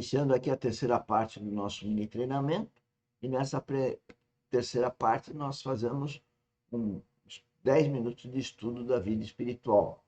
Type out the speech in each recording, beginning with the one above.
Iniciando aqui a terceira parte do nosso mini treinamento, e nessa terceira parte nós fazemos uns 10 minutos de estudo da vida espiritual.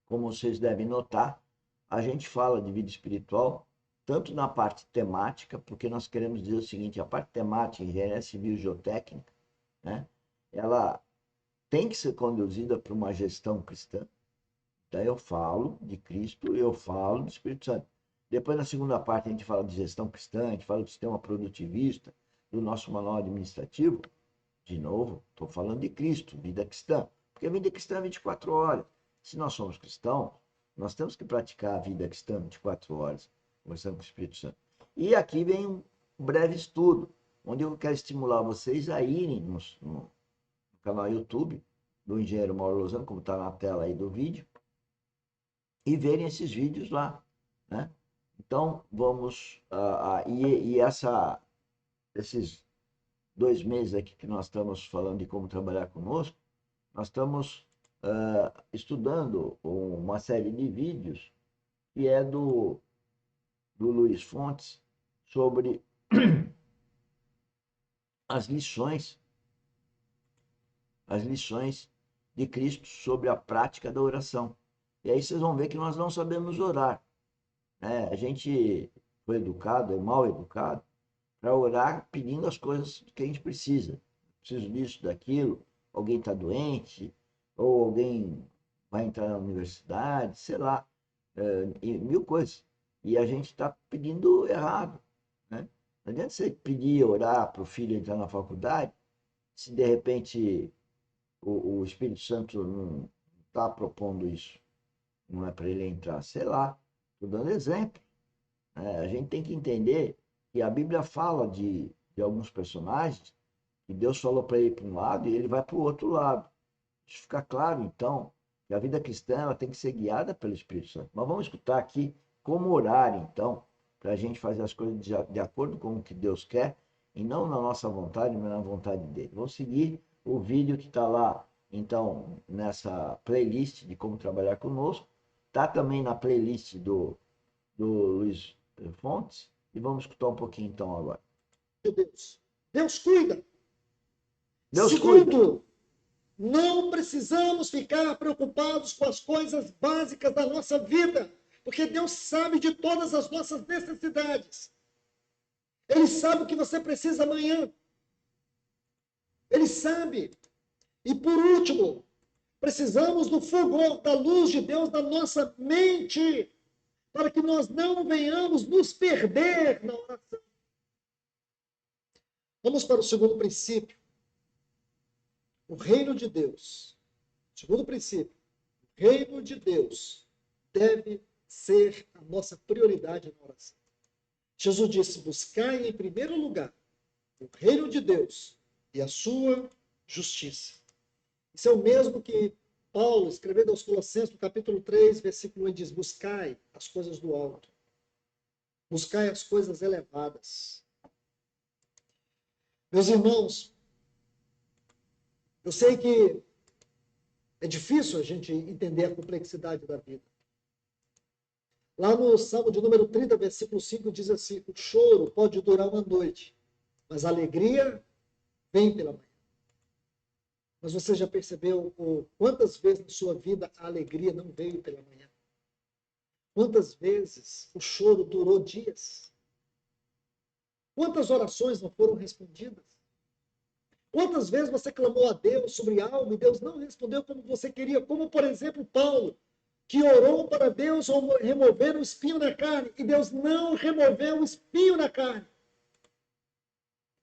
Como vocês devem notar, a gente fala de vida espiritual tanto na parte temática, porque nós queremos dizer o seguinte: a parte temática, engenharia civil e geotécnica, né, ela tem que ser conduzida por uma gestão cristã. Daí eu falo de Cristo e eu falo do Espírito Santo. Depois, na segunda parte, a gente fala de gestão cristã, a gente fala do sistema produtivista, do nosso manual administrativo. De novo, estou falando de Cristo, vida cristã. Porque a vida cristã é 24 horas. Se nós somos cristãos, nós temos que praticar a vida cristã 24 horas, conversando com o Espírito Santo. E aqui vem um breve estudo, onde eu quero estimular vocês a irem no canal YouTube do Engenheiro Mauro Lozano, como está na tela aí do vídeo, e verem esses vídeos lá, né? Então, vamos... esses 2 meses aqui que nós estamos falando de como trabalhar conosco, nós estamos estudando uma série de vídeos que é do Luiz Fontes sobre as lições, as lições de Cristo sobre a prática da oração. E aí vocês vão ver que nós não sabemos orar, né? A gente foi educado, é mal educado, para orar pedindo as coisas que a gente precisa. Preciso disso, daquilo, alguém está doente, ou alguém vai entrar na universidade, sei lá, e mil coisas. E a gente está pedindo errado, né? Não adianta você pedir, orar para o filho entrar na faculdade, se de repente o Espírito Santo não está propondo isso, não é para ele entrar, sei lá, estou dando exemplo. A gente tem que entender que a Bíblia fala de alguns personagens que Deus falou para ele para um lado e ele vai para o outro lado. Isso fica claro, então, que a vida cristã ela tem que ser guiada pelo Espírito Santo. Mas vamos escutar aqui como orar, então, para a gente fazer as coisas de acordo com o que Deus quer e não na nossa vontade, mas na vontade dele. Vamos seguir o vídeo que está lá, então, nessa playlist de como trabalhar conosco. Está também na playlist do Luiz Fontes. E vamos escutar um pouquinho então agora. De Deus. Deus cuida. Deus cuida. Segundo, não precisamos ficar preocupados com as coisas básicas da nossa vida, porque Deus sabe de todas as nossas necessidades. Ele sabe o que você precisa amanhã. Ele sabe. E por último, precisamos do fulgor da luz de Deus na nossa mente, para que nós não venhamos nos perder na oração. Vamos para o segundo princípio. O reino de Deus. Segundo princípio, o reino de Deus deve ser a nossa prioridade na oração. Jesus disse: buscai em primeiro lugar o reino de Deus e a sua justiça. Isso é o mesmo que Paulo, escrevendo aos Colossenses, no capítulo 3, versículo 1, diz: buscai as coisas do alto. Buscai as coisas elevadas. Meus irmãos, eu sei que é difícil a gente entender a complexidade da vida. Lá no Salmo de número 30, versículo 5, diz assim: o choro pode durar uma noite, mas a alegria vem pela manhã. Mas você já percebeu quantas vezes na sua vida a alegria não veio pela manhã? Quantas vezes o choro durou dias? Quantas orações não foram respondidas? Quantas vezes você clamou a Deus sobre algo e Deus não respondeu como você queria? Como, por exemplo, Paulo, que orou para Deus remover o espinho na carne, e Deus não removeu o espinho na carne.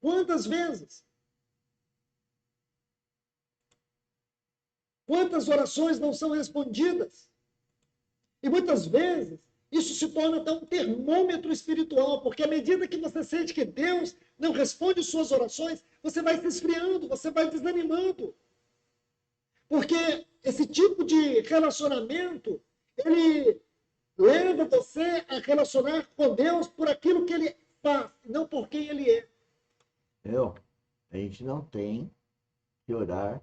Quantas vezes? Quantas orações não são respondidas? E muitas vezes isso se torna até um termômetro espiritual, porque à medida que você sente que Deus não responde suas orações, você vai se esfriando, você vai desanimando. Porque esse tipo de relacionamento, ele leva você a relacionar com Deus por aquilo que ele faz, não por quem ele é. A gente não tem que orar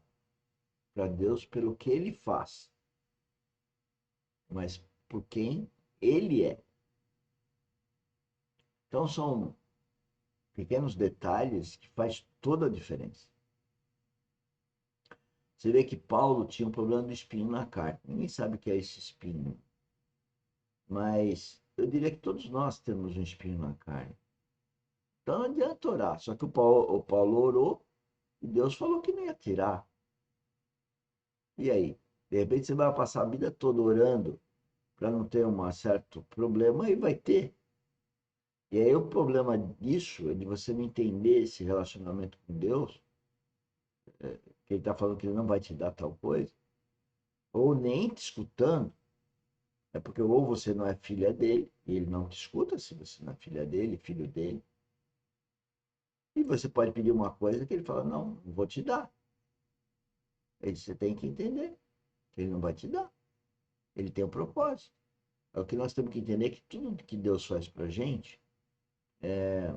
para Deus pelo que ele faz, mas por quem ele é. Então são pequenos detalhes que faz toda a diferença. Você vê que Paulo tinha um problema do espinho na carne. Ninguém sabe o que é esse espinho. Mas eu diria que todos nós temos um espinho na carne. Então não adianta orar. Só que o Paulo orou e Deus falou que não ia tirar. E aí? De repente você vai passar a vida toda orando para não ter um certo problema e vai ter. E aí o problema disso é de você não entender esse relacionamento com Deus, que ele está falando que ele não vai te dar tal coisa, ou nem te escutando. É porque ou você não é filha dele, e ele não te escuta se você não é filha dele, filho dele. E você pode pedir uma coisa que ele fala, não vou te dar. Aí você tem que entender que ele não vai te dar. Ele tem um propósito. É o que nós temos que entender que tudo que Deus faz para a gente é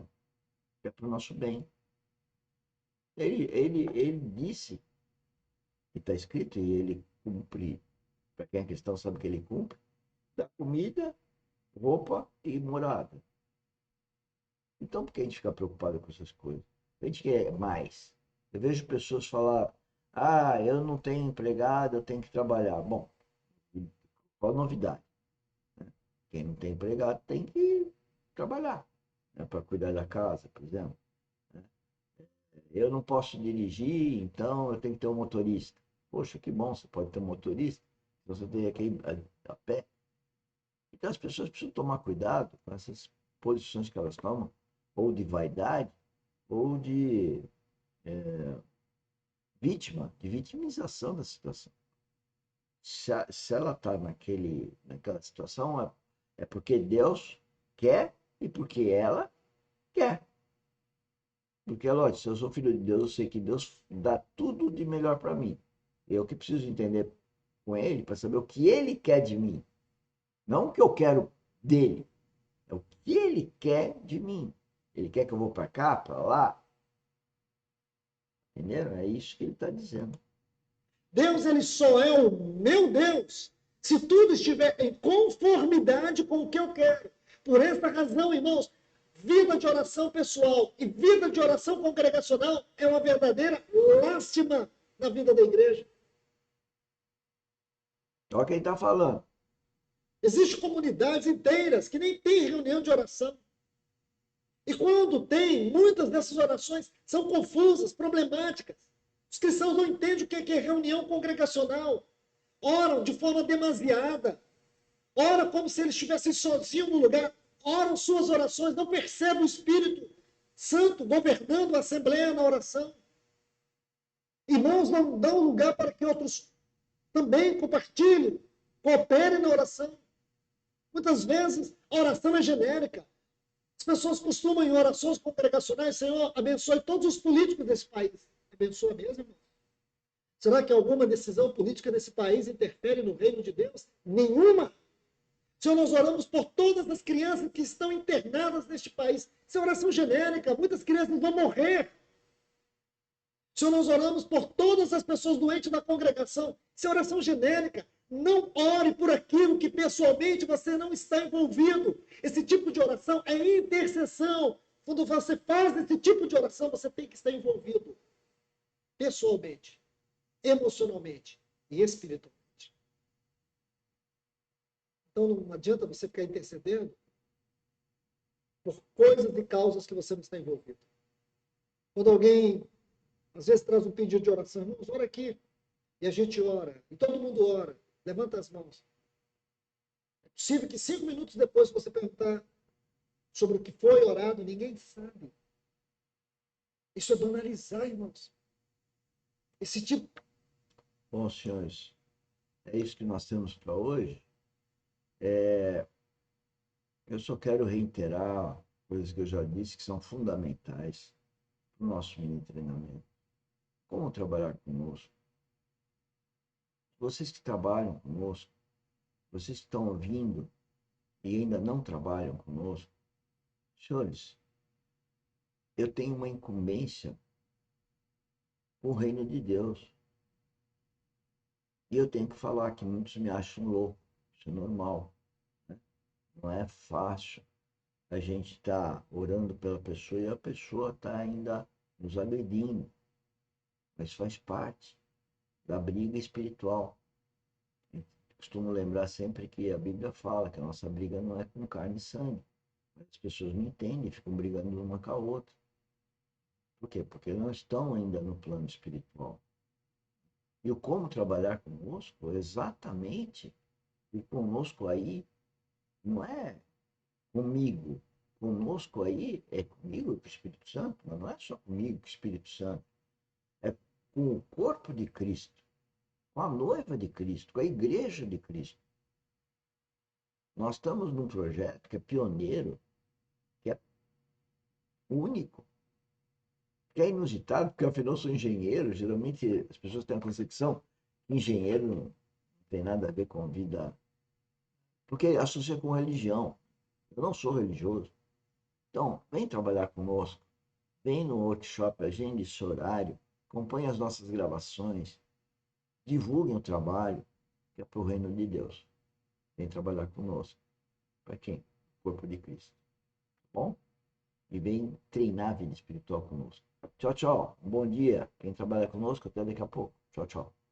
para o nosso bem. Ele disse, e está escrito, e ele cumpre, para quem é cristão sabe que ele cumpre, dá comida, roupa e morada. Então, por que a gente fica preocupado com essas coisas? A gente quer mais. Eu vejo pessoas falar, eu não tenho empregado, eu tenho que trabalhar. Bom, qual a novidade? Quem não tem empregado tem que trabalhar, né, para cuidar da casa, por exemplo. Eu não posso dirigir, então eu tenho que ter um motorista. Poxa, que bom, você pode ter um motorista, você tem que ir a pé. Então as pessoas precisam tomar cuidado com essas posições que elas tomam, ou de vaidade, ou de vítima, de vitimização da situação. Se ela está naquela situação, é porque Deus quer e porque ela quer. Porque, lógico, se eu sou filho de Deus, eu sei que Deus dá tudo de melhor para mim. Eu que preciso entender com ele para saber o que ele quer de mim. Não o que eu quero dele. É o que ele quer de mim. Ele quer que eu vou para cá, para lá. Entendeu? É isso que ele está dizendo. Deus, ele só é o meu Deus se tudo estiver em conformidade com o que eu quero. Por essa razão, irmãos, vida de oração pessoal e vida de oração congregacional é uma verdadeira lástima na vida da igreja. Olha quem está falando. Existem comunidades inteiras que nem têm reunião de oração. E quando tem, muitas dessas orações são confusas, problemáticas. Os cristãos não entendem o que é reunião congregacional. Oram de forma demasiada. Oram como se eles estivessem sozinhos no lugar. Oram suas orações, não percebem o Espírito Santo governando a Assembleia na oração. Irmãos, não dão lugar para que outros também compartilhem, cooperem na oração. Muitas vezes a oração é genérica. As pessoas costumam, em orações congregacionais, Senhor, abençoe todos os políticos desse país. Abençoa mesmo, irmão? Será que alguma decisão política desse país interfere no reino de Deus? Nenhuma. Senhor, nós oramos por todas as crianças que estão internadas neste país. Isso é oração genérica. Muitas crianças vão morrer. Senhor, nós oramos por todas as pessoas doentes da congregação. Isso é oração genérica. Não ore por aquilo que pessoalmente você não está envolvido. Esse tipo de oração é intercessão. Quando você faz esse tipo de oração, você tem que estar envolvido pessoalmente, emocionalmente e espiritualmente. Então não adianta você ficar intercedendo por coisas e causas que você não está envolvido. Quando alguém, às vezes, traz um pedido de oração, irmãos, ora aqui. E a gente ora, e todo mundo ora. Levanta as mãos. É possível que 5 minutos depois você perguntar sobre o que foi orado, ninguém sabe. Isso é banalizar, irmãos. Esse tipo. Bom, senhores, é isso que nós temos para hoje. Eu só quero reiterar coisas que eu já disse que são fundamentais para o nosso mini treinamento. Como trabalhar conosco? Vocês que trabalham conosco, vocês que estão ouvindo e ainda não trabalham conosco, senhores, eu tenho uma incumbência com o reino de Deus. E eu tenho que falar que muitos me acham louco. Isso é normal, né? Não é fácil. a gente está orando pela pessoa e a pessoa está ainda nos agredindo. Mas faz parte da briga espiritual. Eu costumo lembrar sempre que a Bíblia fala que a nossa briga não é com carne e sangue. As pessoas não entendem, ficam brigando uma com a outra. Por quê? Porque não estão ainda no plano espiritual. E o como trabalhar conosco, exatamente, e conosco aí não é comigo. Conosco aí é comigo e com o Espírito Santo, mas não é só comigo com o Espírito Santo. É com o corpo de Cristo, com a noiva de Cristo, com a igreja de Cristo. Nós estamos num projeto que é pioneiro, que é único, que é inusitado, porque afinal eu sou engenheiro, geralmente as pessoas têm a concepção que engenheiro não tem nada a ver com a vida, porque associa com religião. Eu não sou religioso. Então, vem trabalhar conosco, vem no workshop, agende esse horário, acompanhe as nossas gravações, divulguem o trabalho, que é para o reino de Deus. Vem trabalhar conosco. Para quem? O corpo de Cristo. Tá bom? E vem treinar a vida espiritual conosco. Tchau, tchau. Um bom dia. Quem trabalha conosco, até daqui a pouco. Tchau, tchau.